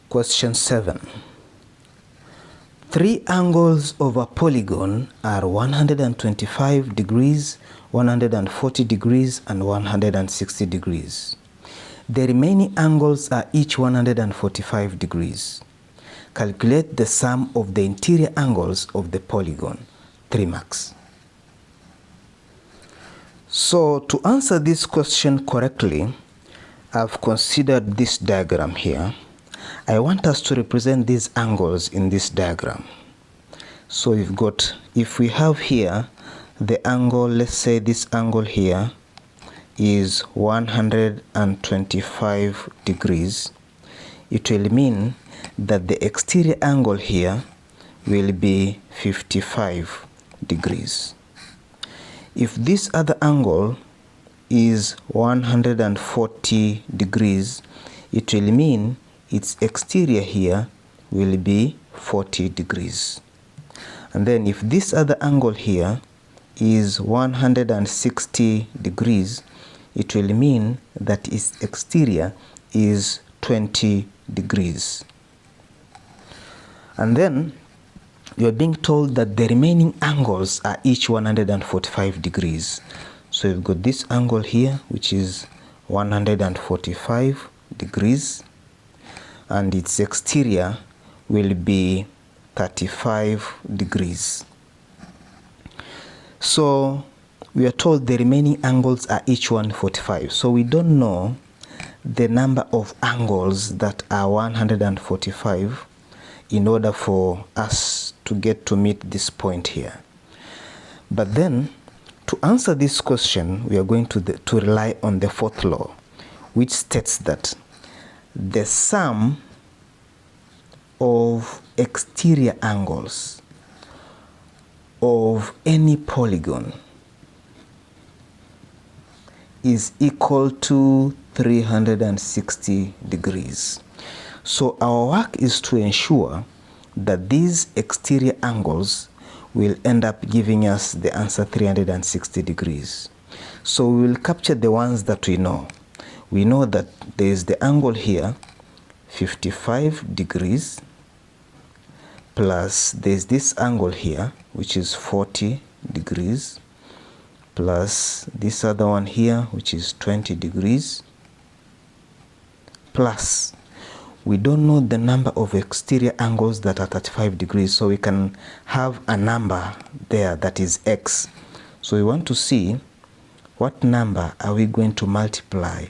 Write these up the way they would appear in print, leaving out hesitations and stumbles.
Question 7. Three angles of a polygon are 125 degrees, 140 degrees, and 160 degrees. The remaining angles are each 145 degrees. Calculate the sum of the interior angles of the polygon. 3 marks. So to answer this question correctly, I've considered this diagram here. I want us to represent these angles in this diagram. So if we have here the angle, let's say this angle here is 125 degrees, it will mean that the exterior angle here will be 55 degrees. If this other angle is 140 degrees, it will mean its exterior here will be 40 degrees. And then if this other angle here is 160 degrees, it will mean that its exterior is 20 degrees. And then you're being told that the remaining angles are each 145 degrees. So you've got this angle here, which is 145 degrees, and its exterior will be 35 degrees. So we are told the remaining angles are each 145. So we don't know the number of angles that are 145 in order for us to get to meet this point here. But then to answer this question, we are going to rely on the fourth law, which states that the sum of exterior angles of any polygon is equal to 360 degrees. So our work is to ensure that these exterior angles will end up giving us the answer 360 degrees. So we will capture the ones that we know. We know that there is the angle here, 55 degrees, plus there's this angle here, which is 40 degrees, plus this other one here, which is 20 degrees, plus we don't know the number of exterior angles that are 35 degrees, so we can have a number there that is x. So we want to see what number are we going to multiply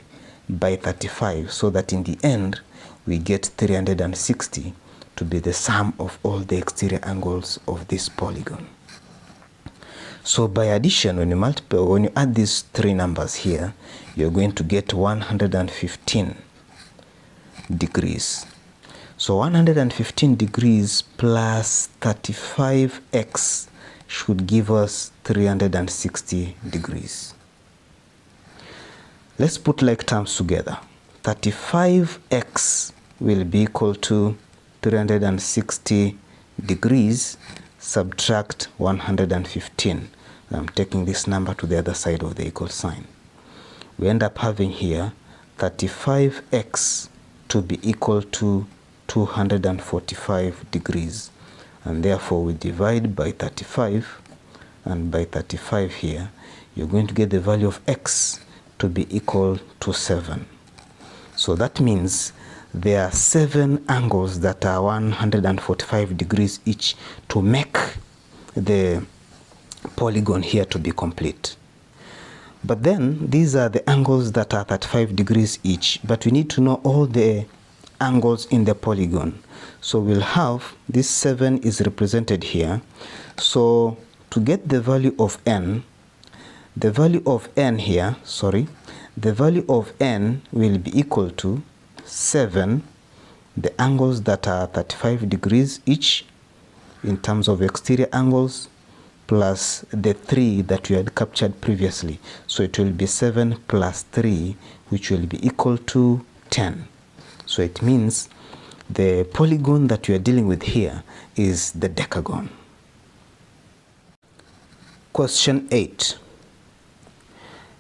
by 35 so that in the end we get 360 to be the sum of all the exterior angles of this polygon. So by addition, when you add these three numbers here, you're going to get 115 degrees. So 115 degrees plus 35x should give us 360 degrees. Let's put like terms together. 35x will be equal to 360 degrees, subtract 115. I'm taking this number to the other side of the equal sign. We end up having here 35x to be equal to 245 degrees, and therefore we divide by 35, and by 35 here you're going to get the value of x to be equal to 7. So that means there are 7 angles that are 145 degrees each to make the polygon here to be complete. But then these are the angles that are 35 degrees each, but we need to know all the angles in the polygon. So we'll have this 7 is represented here. So to get the value of n, the value of n will be equal to 7, the angles that are 35 degrees each in terms of exterior angles, plus the 3 that we had captured previously. So it will be 7 plus 3, which will be equal to 10. So it means the polygon that we are dealing with here is the decagon. Question 8.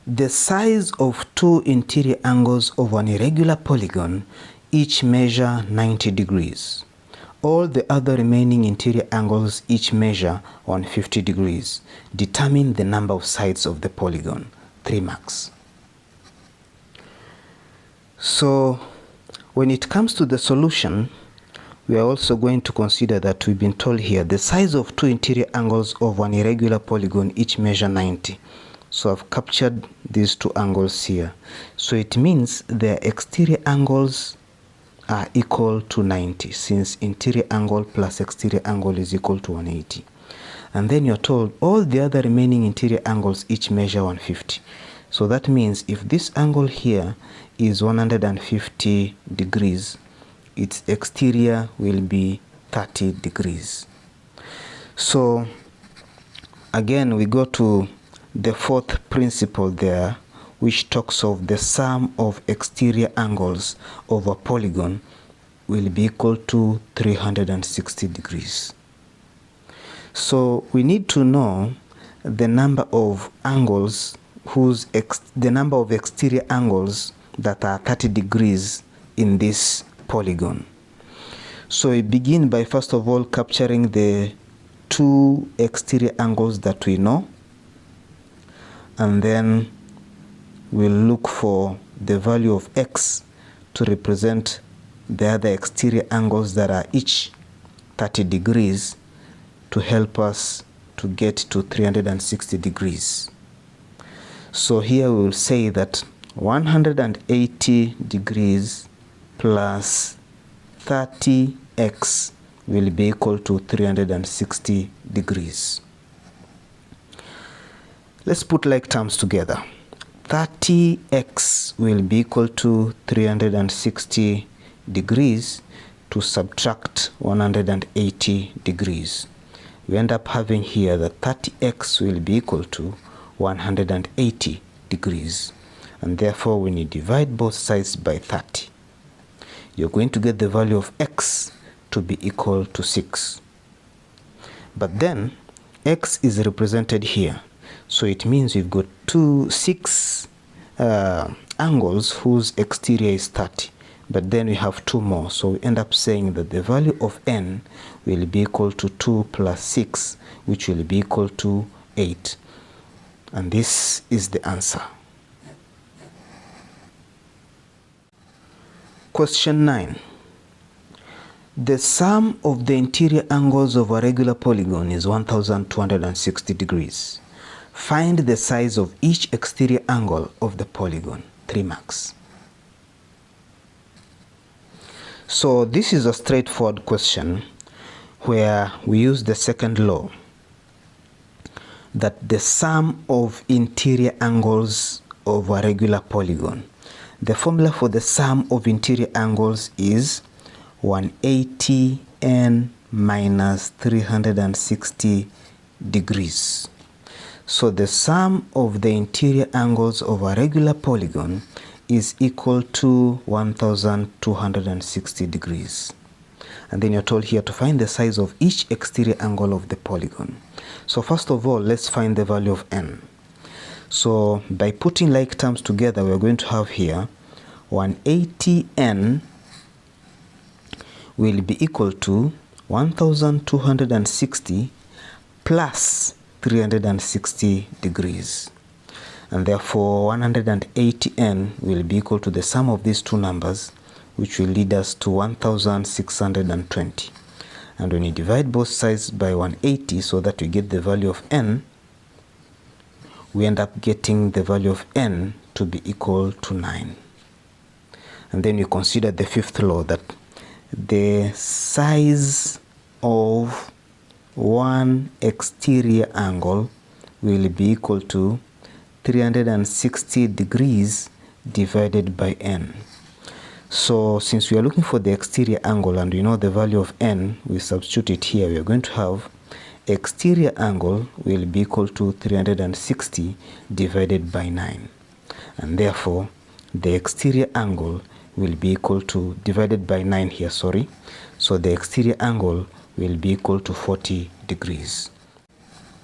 The size of two interior angles of an irregular polygon each measure 90 degrees. All the other remaining interior angles each measure 150 degrees. Determine the number of sides of the polygon. 3 marks. So when it comes to the solution, we are also going to consider that we've been told here the size of two interior angles of an irregular polygon each measure 90. So I've captured these two angles here. So it means their exterior angles are equal to 90, since interior angle plus exterior angle is equal to 180. And then you're told all the other remaining interior angles each measure 150. So that means if this angle here is 150 degrees, its exterior will be 30 degrees. So again, we go to the fourth principle there, which talks of the sum of exterior angles of a polygon will be equal to 360 degrees. So we need to know the number of angles the number of exterior angles that are 30 degrees in this polygon. So we begin by first of all capturing the two exterior angles that we know, and then we'll look for the value of x to represent the other exterior angles that are each 30 degrees to help us to get to 360 degrees. So here we will say that 180 degrees plus 30x will be equal to 360 degrees. Let's put like terms together. 30x will be equal to 360 degrees to subtract 180 degrees. We end up having here that 30x will be equal to 180 degrees, and therefore when you divide both sides by 30, you're going to get the value of x to be equal to 6. But then x is represented here, so it means we've got 6 angles whose exterior is 30, but then we have 2 more, so we end up saying that the value of n will be equal to 2 plus 6, which will be equal to 8. And this is the answer. Question 9. The sum of the interior angles of a regular polygon is 1260 degrees. Find the size of each exterior angle of the polygon. 3 marks. So this is a straightforward question where we use the second law, that the sum of interior angles of a regular polygon. The formula for the sum of interior angles is 180n minus 360 degrees. So the sum of the interior angles of a regular polygon is equal to 1260 degrees. And then you're told here to find the size of each exterior angle of the polygon. So first of all, let's find the value of n. So by putting like terms together, we're going to have here 180n will be equal to 1260 plus 360 degrees. And therefore 180n will be equal to the sum of these two numbers, which will lead us to 1620. And when you divide both sides by 180 so that we get the value of n, we end up getting the value of n to be equal to 9. And then you consider the fifth law, that the size of one exterior angle will be equal to 360 degrees divided by n. So since we are looking for the exterior angle and we know the value of n, we substitute it here. We are going to have exterior angle will be equal to 360 divided by 9. And therefore, the exterior angle will be equal to, divided by 9 here, sorry. So the exterior angle will be equal to 40 degrees.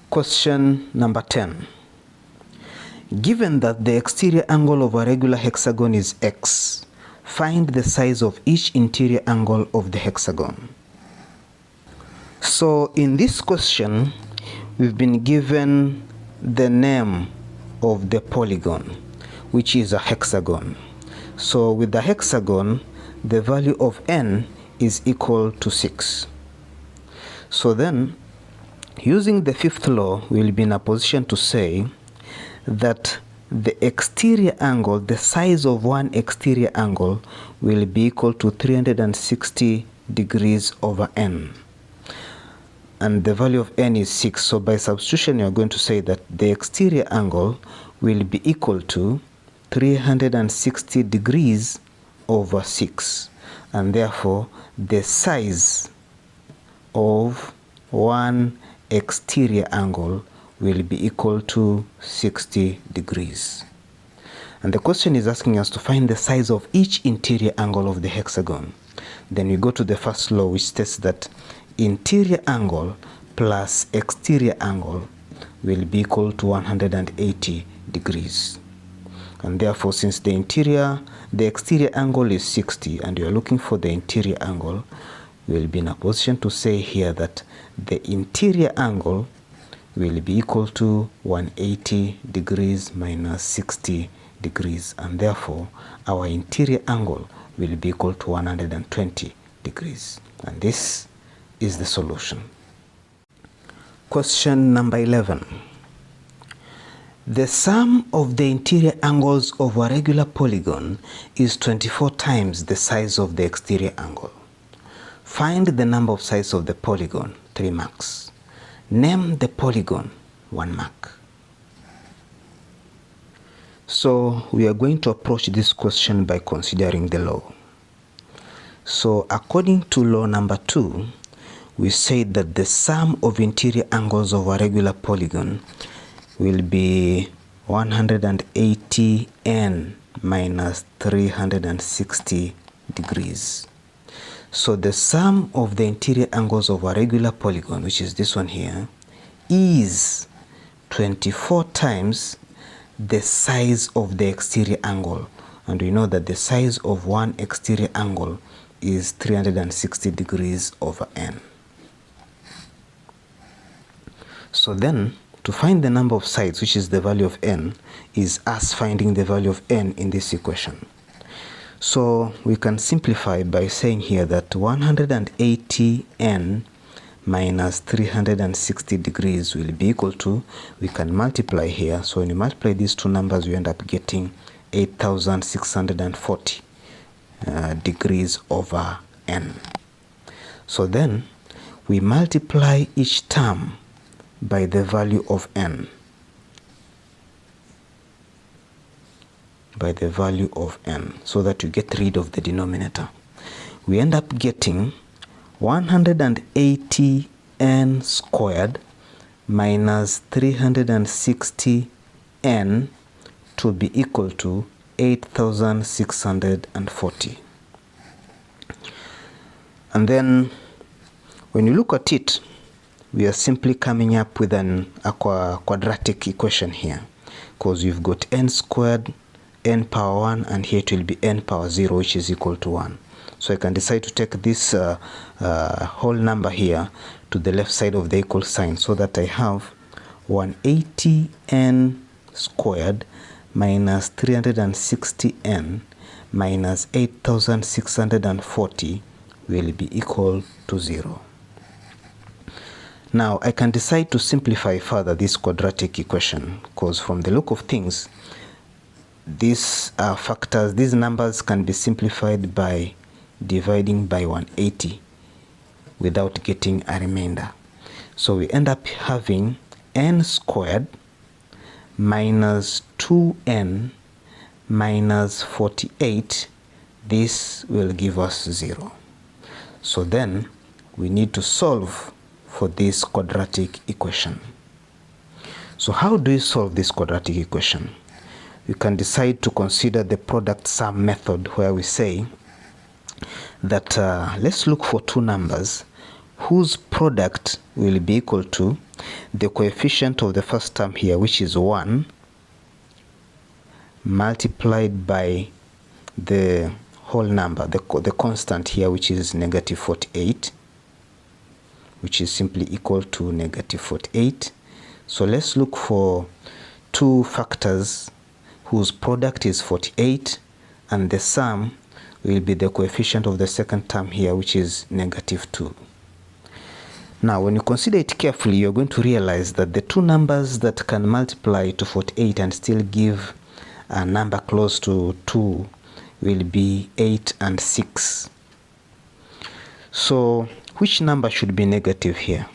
Question number 10. Given that the exterior angle of a regular hexagon is x, find the size of each interior angle of the hexagon. So in this question, we've been given the name of the polygon, which is a hexagon. So with the hexagon, the value of n is equal to 6. So then, using the fifth law, we'll be in a position to say that the exterior angle, the size of one exterior angle, will be equal to 360 degrees over n. And the value of n is 6. So by substitution, you're going to say that the exterior angle will be equal to 360 degrees over 6. And therefore, the size of one exterior angle will be equal to 60 degrees. And the question is asking us to find the size of each interior angle of the hexagon. Then we go to the first law, which states that interior angle plus exterior angle will be equal to 180 degrees. And therefore, since the exterior angle is 60 and you are looking for the interior angle, we will be in a position to say here that the interior angle will be equal to 180 degrees minus 60 degrees, and therefore our interior angle will be equal to 120 degrees. And this is the solution. Question number 11. The sum of the interior angles of a regular polygon is 24 times the size of the exterior angle. Find the number of sides of the polygon, 3 marks. Name the polygon, 1 mark. So we are going to approach this question by considering the law. So according to law number 2, we said that the sum of interior angles of a regular polygon will be 180n minus 360 degrees. So the sum of the interior angles of a regular polygon, which is this one here, is 24 times the size of the exterior angle. And we know that the size of one exterior angle is 360 degrees over n. So then, to find the number of sides, which is the value of n, is us finding the value of n in this equation. So we can simplify by saying here that 180n minus 360 degrees will be equal to, we can multiply here. So when you multiply these two numbers, you end up getting 8,640 degrees over n. So then we multiply each term by the value of n. By the value of n, so that you get rid of the denominator. We end up getting 180n squared minus 360n to be equal to 8,640. And then when you look at it, we are simply coming up with a quadratic equation here, because you've got n squared, n power 1, and here it will be n power 0, which is equal to 1. So I can decide to take this whole number here to the left side of the equal sign, so that I have 180n squared minus 360n minus 8,640 will be equal to 0. Now I can decide to simplify further this quadratic equation, because from the look of things, these factors, these numbers can be simplified by dividing by 180 without getting a remainder. So we end up having n squared minus 2n minus 48. This will give us 0. So then we need to solve for this quadratic equation. So how do we solve this quadratic equation? You can decide to consider the product sum method, where we say that let's look for two numbers whose product will be equal to the coefficient of the first term here, which is 1, multiplied by the whole number, the constant here, which is negative 48, which is simply equal to negative 48. So let's look for two factors whose product is 48, and the sum will be the coefficient of the second term here, which is negative 2. Now, when you consider it carefully, you're going to realize that the two numbers that can multiply to 48 and still give a number close to 2 will be 8 and 6. So, which number should be negative here?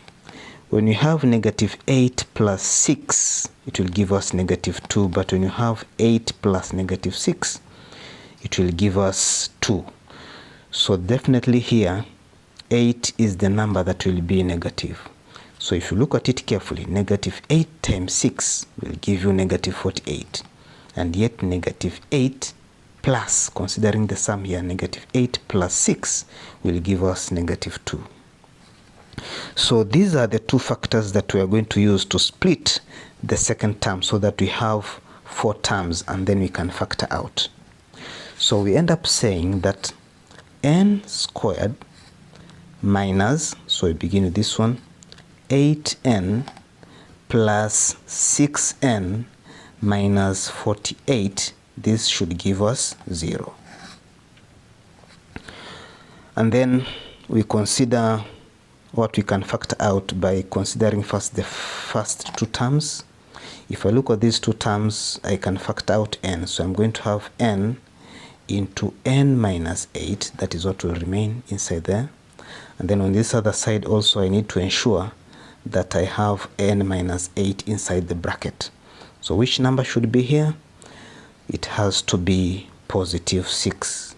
When you have negative 8 plus 6, it will give us negative 2, but when you have 8 plus negative 6, it will give us 2. So definitely here, 8 is the number that will be negative. So if you look at it carefully, negative 8 times 6 will give you negative 48. And yet negative 8 plus, considering the sum here, negative 8 plus 6 will give us negative 2. So these are the two factors that we are going to use to split the second term so that we have 4 terms and then we can factor out. So we end up saying that n squared minus, so we begin with this one, 8n plus 6n minus 48, this should give us 0. And then we consider what we can factor out by considering first the first two terms. If I look at these two terms, I can factor out n. So I'm going to have n into n minus 8. That is what will remain inside there. And then on this other side also, I need to ensure that I have n minus 8 inside the bracket. So which number should be here? It has to be positive 6.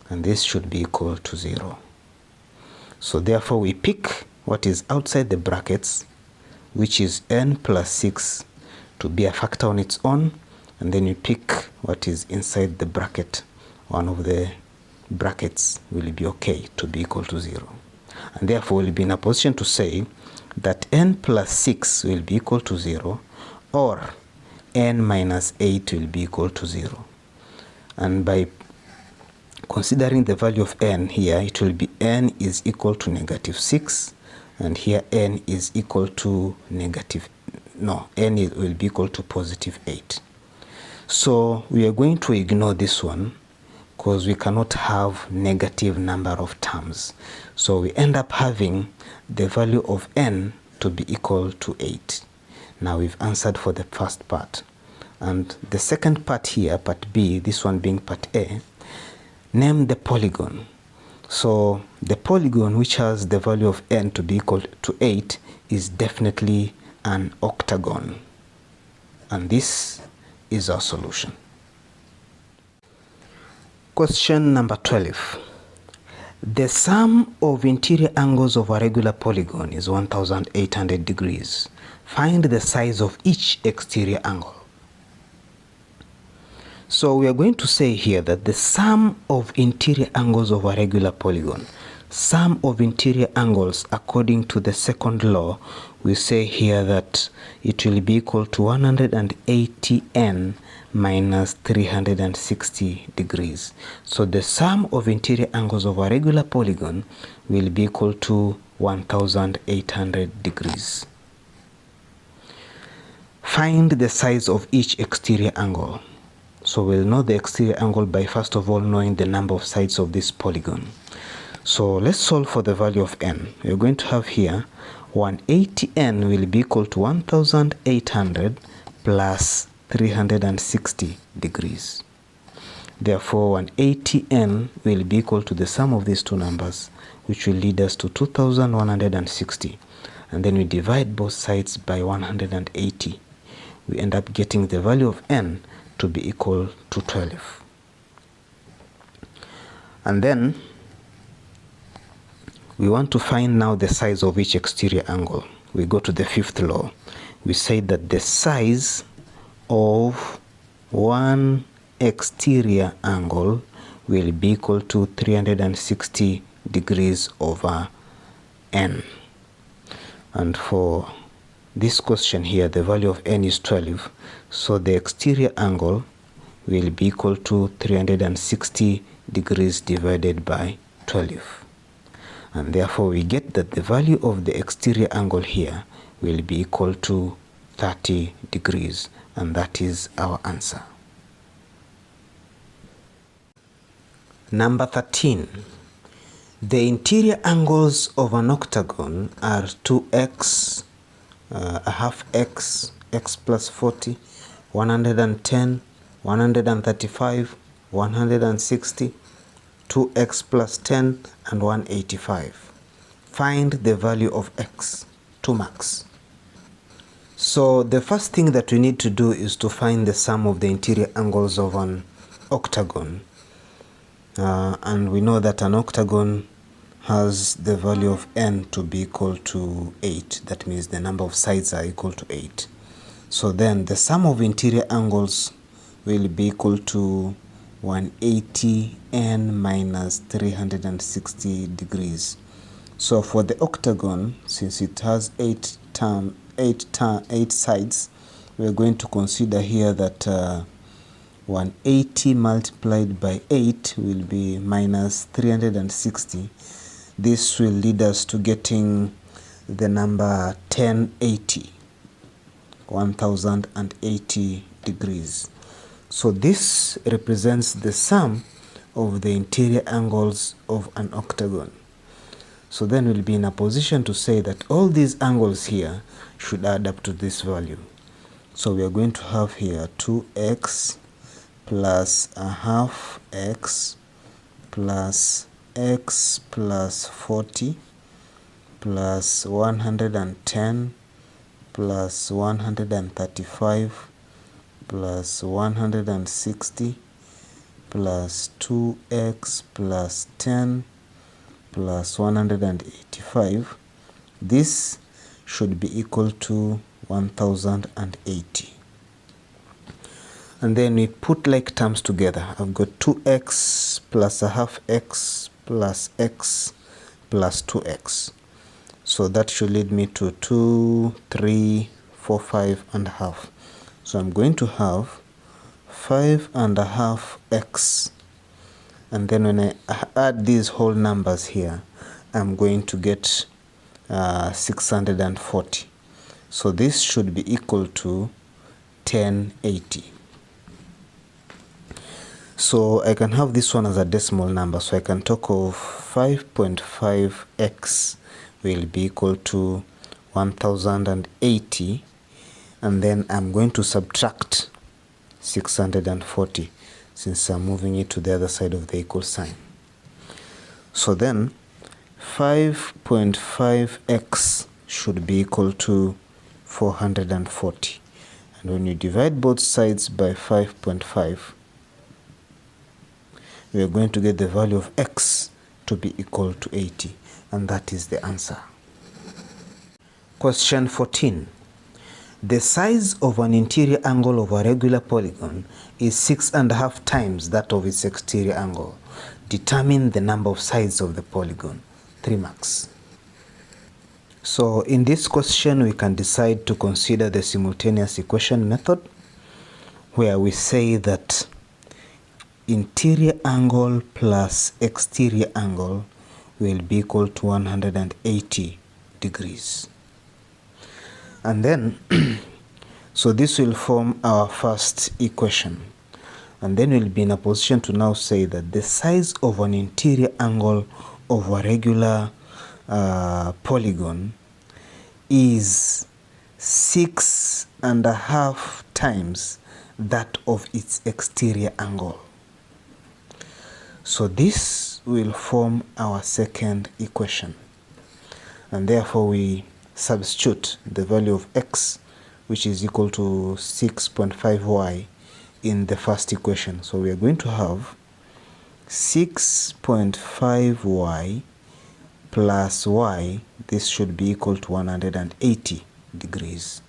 And this should be equal to 0. So therefore we pick what is outside the brackets, which is n plus 6, to be a factor on its own, and then you pick what is inside the bracket. One of the brackets will be okay to be equal to 0. And therefore we'll be in a position to say that n plus 6 will be equal to 0, or n minus 8 will be equal to 0. And by considering the value of n here, it will be n is equal to negative 6, and here n is equal to n will be equal to positive 8. So we are going to ignore this one because we cannot have negative number of terms. So we end up having the value of n to be equal to 8. Now we've answered for the first part. And the second part here, part B, this one being part A, name the polygon. So the polygon which has the value of n to be equal to 8 is definitely an octagon. And this is our solution. Question number 12. The sum of interior angles of a regular polygon is 1800 degrees. Find the size of each exterior angle. So we are going to say here that the sum of interior angles of a regular polygon, sum of interior angles according to the second law, we say here that it will be equal to 180n minus 360 degrees. So the sum of interior angles of a regular polygon will be equal to 1800 degrees. Find the size of each exterior angle. So we'll know the exterior angle by first of all knowing the number of sides of this polygon. So let's solve for the value of n. We're going to have here 180n will be equal to 1800 plus 360 degrees. Therefore 180n will be equal to the sum of these two numbers, which will lead us to 2160. And then we divide both sides by 180. We end up getting the value of n to be equal to 12. And then we want to find now the size of each exterior angle. We go to the fifth law. We say that the size of one exterior angle will be equal to 360 degrees over n. And for this question here, the value of n is 12. So the exterior angle will be equal to 360 degrees divided by 12. And therefore we get that the value of the exterior angle here will be equal to 30 degrees, and that is our answer. Number 13. The interior angles of an octagon are 2x, a half x, x plus 40, 110, 135, 160, 2x plus 10, and 185. Find the value of x, 2 marks. So the first thing that we need to do is to find the sum of the interior angles of an octagon. And we know that an octagon has the value of n to be equal to 8. That means the number of sides are equal to 8. So then the sum of interior angles will be equal to 180 n minus 360 degrees. So for the octagon, since it has 8 sides, we're going to consider here that 180 multiplied by 8 will be minus 360. This will lead us to getting the number 1080 degrees. So this represents the sum of the interior angles of an octagon. So then we'll be in a position to say that all these angles here should add up to this value. So we are going to have here 2x plus a half x plus x plus 40 plus 110 plus 135 plus 160 plus 2x plus 10 plus 185. This should be equal to 1080. And then we put like terms together. I've got 2x plus a half x plus x plus 2x. So that should lead me to 2, 3, 4, 5 and a half. So I'm going to have 5.5 x. And then when I add these whole numbers here, I'm going to get 640. So this should be equal to 1080. So I can have this one as a decimal number. So I can talk of 5.5x will be equal to 1080. And then I'm going to subtract 640 since I'm moving it to the other side of the equal sign. So then 5.5x should be equal to 440. And when you divide both sides by 5.5, we are going to get the value of x to be equal to 80. And that is the answer. Question 14. The size of an interior angle of a regular polygon is 6.5 times that of its exterior angle. Determine the number of sides of the polygon. 3 marks. So in this question, we can decide to consider the simultaneous equation method, where we say that interior angle plus exterior angle will be equal to 180 degrees. And then, so this will form our first equation. And then we'll be in a position to now say that the size of an interior angle of a regular polygon is 6.5 times that of its exterior angle. So this will form our second equation. And therefore we substitute the value of x, which is equal to 6.5y, in the first equation. So we are going to have 6.5y plus y. This should be equal to 180 degrees.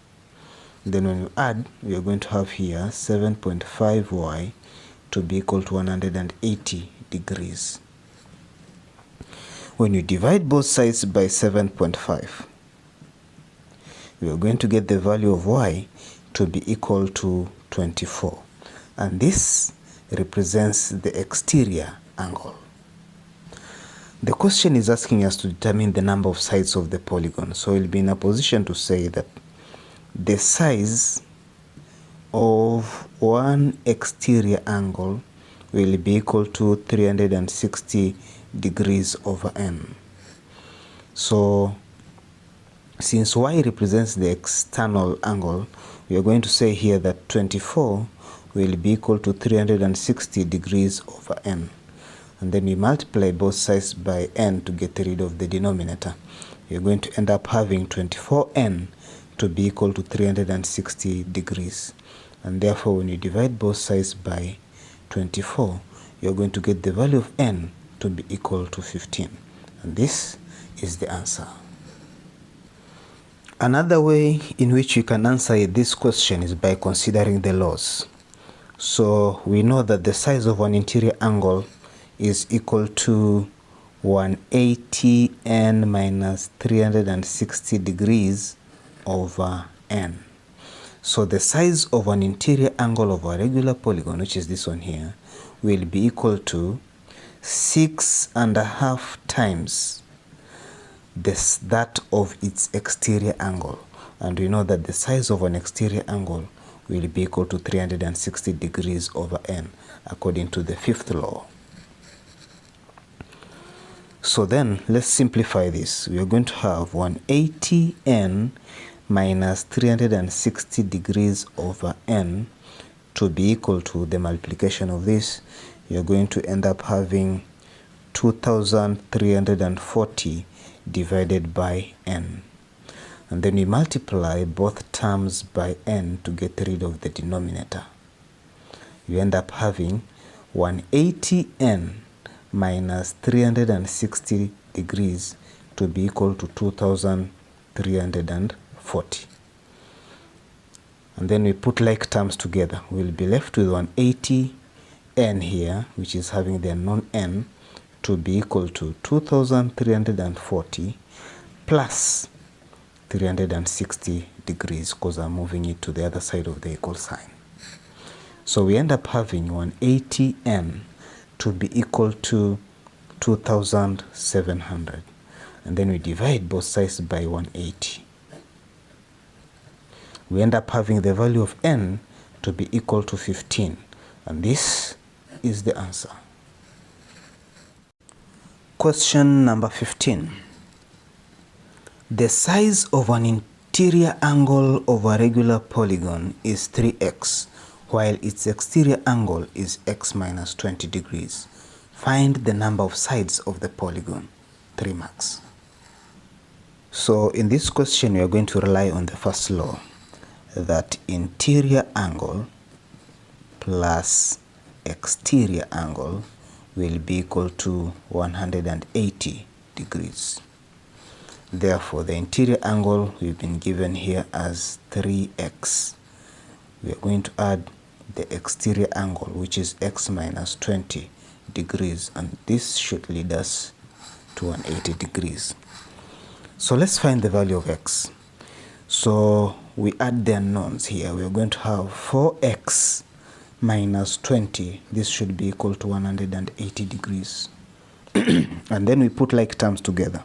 Then when you add, we are going to have here 7.5y to be equal to 180 degrees. When you divide both sides by 7.5, we are going to get the value of y to be equal to 24. And this represents the exterior angle. The question is asking us to determine the number of sides of the polygon. So we'll be in a position to say that the size of one exterior angle will be equal to 360 degrees over n. So since y represents the external angle, we are going to say here that 24 will be equal to 360 degrees over n. And then we multiply both sides by n to get rid of the denominator. You're going to end up having 24n to be equal to 360 degrees. And therefore, when you divide both sides by 24, you're going to get the value of n to be equal to 15. And this is the answer. Another way in which you can answer this question is by considering the laws. So we know that the size of an interior angle is equal to 180n minus 360 degrees over n. So the size of an interior angle of a regular polygon, which is this one here, will be equal to 6.5 times that of its exterior angle. And we know that the size of an exterior angle will be equal to 360 degrees over n, according to the fifth law. So then let's simplify this. We are going to have 180n minus 360 degrees over n to be equal to the multiplication of this. You're going to end up having 2340 divided by n. And then we multiply both terms by n to get rid of the denominator. You end up having 180n minus 360 degrees to be equal to 2340. And then we put like terms together. We'll be left with 180n here, which is having the unknown n, to be equal to 2340 plus 360 degrees, because I'm moving it to the other side of the equal sign. So we end up having 180n to be equal to 2700. And then we divide both sides by 180. We end up having the value of n to be equal to 15. And this is the answer. Question number 15. The size of an interior angle of a regular polygon is 3x, while its exterior angle is x minus 20 degrees. Find the number of sides of the polygon. 3 marks. So in this question, we are going to rely on the first law, that interior angle plus exterior angle will be equal to 180 degrees. Therefore, the interior angle we've been given here as 3x. We are going to add the exterior angle, which is x minus 20 degrees, and this should lead us to 180 degrees. So let's find the value of x. So we add the unknowns here. We are going to have 4x minus 20. This should be equal to 180 degrees. And then we put like terms together.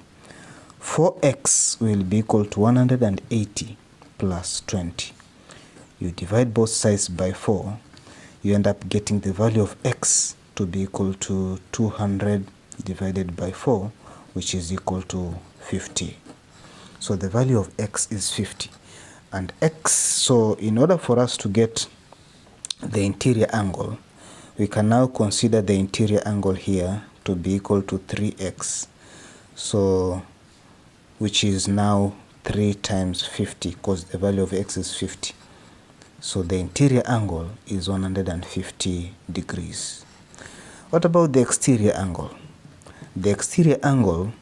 4x will be equal to 180 plus 20. You divide both sides by 4. You end up getting the value of x to be equal to 200 divided by 4, which is equal to 50. So the value of x is 50. And x, so in order for us to get the interior angle, we can now consider the interior angle here to be equal to 3x. So, which is now 3 times 50, because the value of x is 50. So the interior angle is 150 degrees. What about the exterior angle? The exterior angle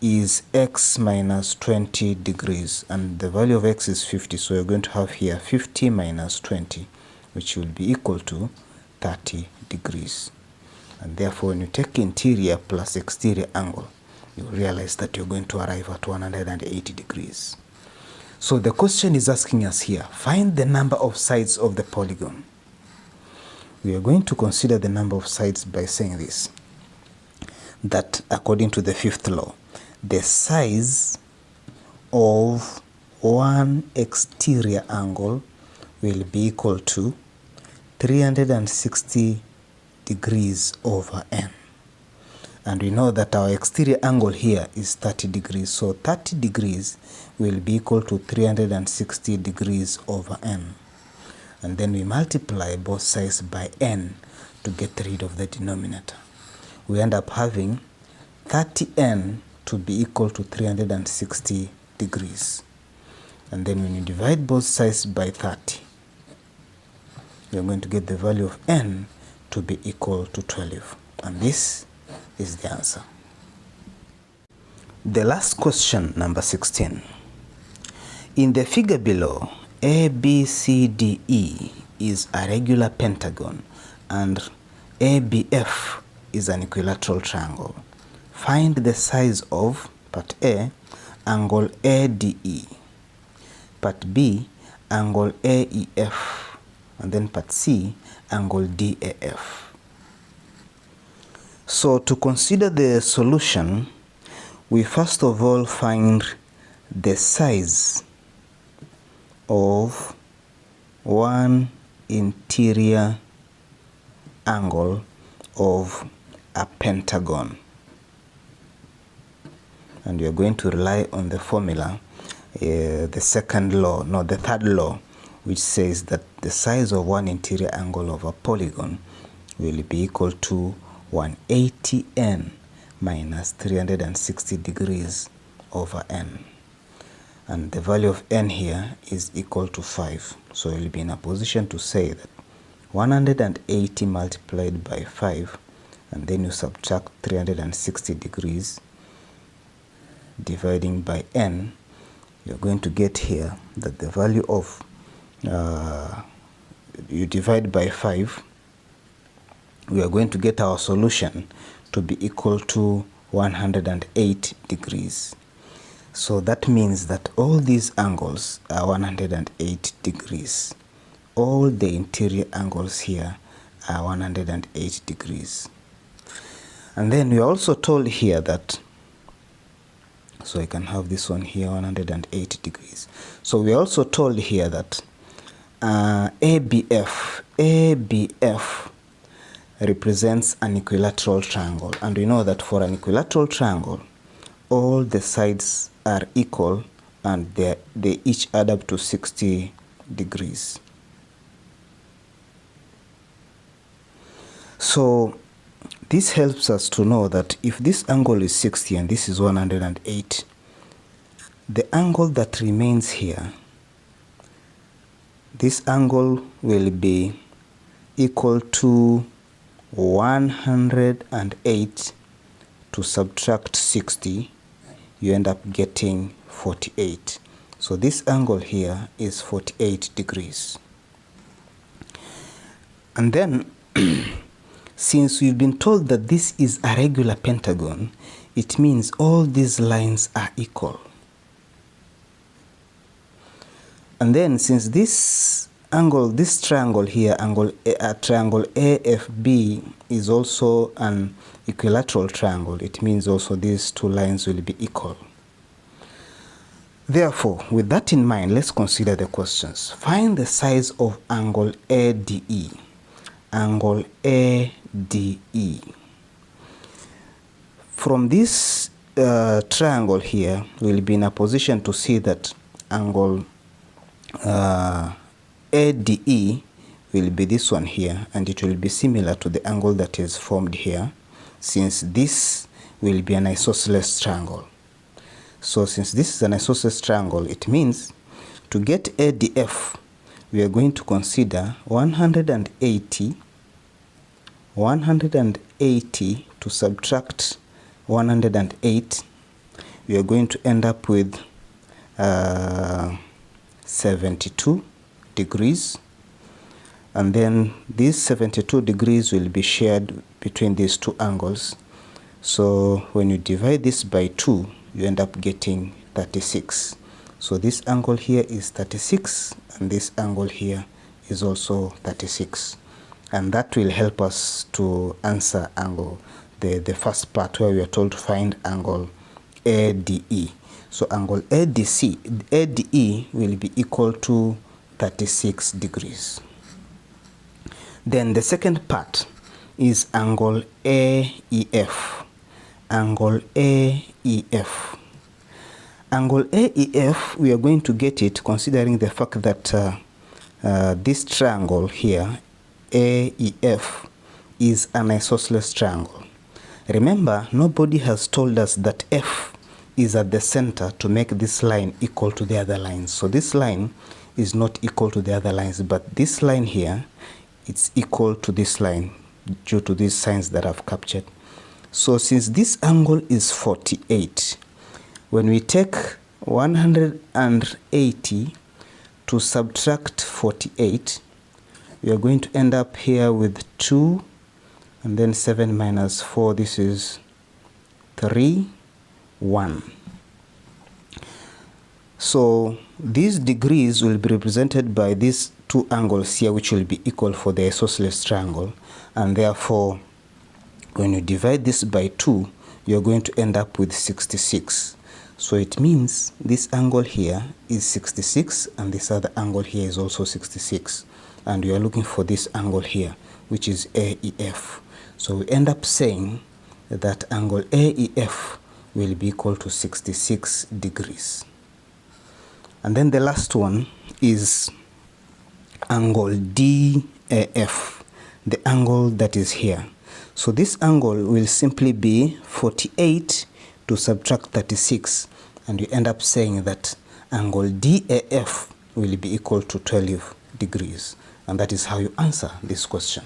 is x minus 20 degrees, and the value of x is 50. So you're going to have here 50 minus 20, which will be equal to 30 degrees. And therefore, when you take interior plus exterior angle, you realize that you're going to arrive at 180 degrees. So the question is asking us here, find the number of sides of the polygon. We are going to consider the number of sides by saying this, that according to the fifth law, the size of one exterior angle will be equal to 360 degrees over n. And we know that our exterior angle here is 30 degrees. So 30 degrees will be equal to 360 degrees over n. And then we multiply both sides by n to get rid of the denominator. We end up having 30n to be equal to 360 degrees. And then when you divide both sides by 30, you're going to get the value of n to be equal to 12. And this is the answer. The last question, number 16. In the figure below, ABCDE is a regular pentagon and ABF is an equilateral triangle. Find the size of part A, angle ADE, part B, angle AEF, and then part C, angle DAF. So to consider the solution, we first of all find the size of one interior angle of a pentagon. And we are going to rely on the formula, the third law, which says that the size of one interior angle of a polygon will be equal to 180n minus 360 degrees over n. And the value of n here is equal to 5. So we'll be in a position to say that 180 multiplied by 5, and then you subtract 360 degrees dividing by n, you're going to get here that the value of, you divide by 5, we are going to get our solution to be equal to 108 degrees. So that means that all these angles are 108 degrees. All the interior angles here are 108 degrees. And then we are also told here that, so I can have this one here, 108 degrees. So we are also told here that ABF represents an equilateral triangle, and we know that for an equilateral triangle all the sides are equal and they each add up to 60 degrees. So this helps us to know that if this angle is 60 and this is 108, the angle that remains here, this angle will be equal to 108 to subtract 60, you end up getting 48. So this angle here is 48 degrees. And then since we've been told that this is a regular pentagon, it means all these lines are equal. And then since this angle, this triangle here, triangle AFB is also an equilateral triangle, it means also these two lines will be equal. Therefore, with that in mind, let's consider the questions. Find the size of angle ADE. Angle ADE. From this triangle here, we'll be in a position to see that angle ADE will be this one here, and it will be similar to the angle that is formed here, since this will be an isosceles triangle. So since this is an isosceles triangle, it means to get ADF, we are going to consider 180 to subtract 108, we are going to end up with 72 degrees, and then these 72 degrees will be shared between these two angles. So when you divide this by 2, you end up getting 36. So this angle here is 36, and this angle here is also 36. and that will help us to answer angle, the first part where we are told to find angle ADE. So angle ADE will be equal to 36 degrees. Then the second part is angle AEF. Angle AEF. Angle AEF, we are going to get it considering the fact that this triangle here, AEF, is an isosceles triangle. Remember, nobody has told us that F is at the center to make this line equal to the other lines. So this line is not equal to the other lines, but this line here, it's equal to this line due to these signs that I've captured. So since this angle is 48, when we take 180 to subtract 48, we are going to end up here with 2, and then 7 minus 4, this is 3, 1. So these degrees will be represented by these two angles here, which will be equal for the isosceles triangle, and therefore when you divide this by 2, you're going to end up with 66. So it means this angle here is 66, and this other angle here is also 66, and we are looking for this angle here, which is AEF. So we end up saying that angle AEF will be equal to 66 degrees. And then the last one is angle DAF, the angle that is here. So this angle will simply be 48 to subtract 36, and you end up saying that angle DAF will be equal to 12 degrees. And that is how you answer this question.